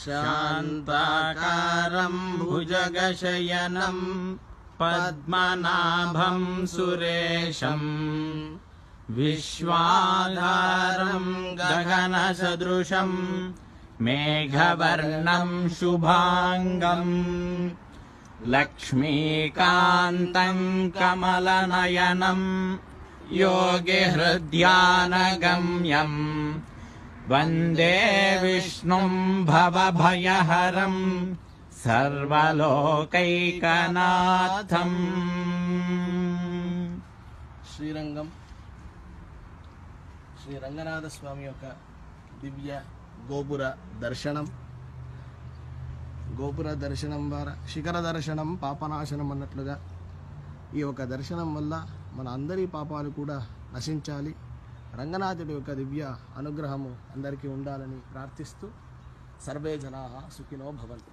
शान्ताकारं भुजगशयनं पद्मनाभं सुरेशं विश्वाधारं गगनसदृशं मेघवर्णं शुभांगं लक्ष्मीकान्तं कमलनयनं योगिहृद्यानगम्यं वन्दे विष्णुं भवभयहरं सर्वलोकैकनाथम्। శ్రీరంగం శ్రీ రంగనాథ స్వామి యొక్క దివ్య గోపుర దర్శనం. గోపుర దర్శనం ద్వారా శిఖర దర్శనం పాపనాశనం అన్నట్లుగా ఈ యొక్క దర్శనం వల్ల మన అందరి పాపాలు కూడా నశించాలి. రంగనాథుడి యొక్క దివ్య అనుగ్రహము అందరికీ ఉండాలని ప్రార్థిస్తూ సర్వే జనాః సుఖినో భవంతు.